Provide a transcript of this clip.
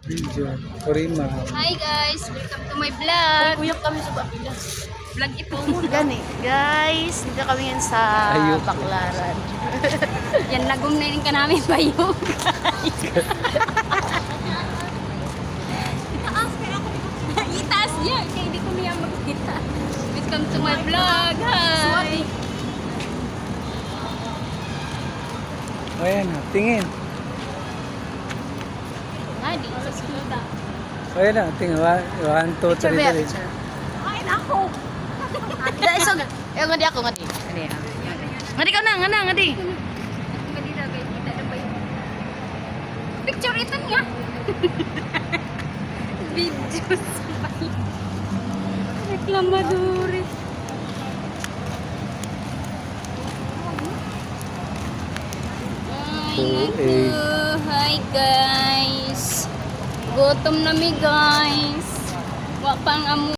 Video. Kurima. Hi guys, welcome to my vlog. Uyok kami sa Babila. Vlog ito. Gani. Guys, dito kami yan sa Ayok. Baklaran. Yan lagom na rin ka namin bayo. Itaas niya. Kaya hindi ko niya makita. Welcome to my vlog. Hi. Ayan na, tingin. Nadi, sa suda. Ayan na, tingin. 1, 2, 3, 3. Kain ako. Dahil so, ngadi ako, ngadi. Ngadi ka na, ngadi. Madila kay kita na bayo. Picture ito niya. Video sa bayo. Reklamadori. Ay, naku. Hi guys. Gutom na mi guys. Wa pang amo.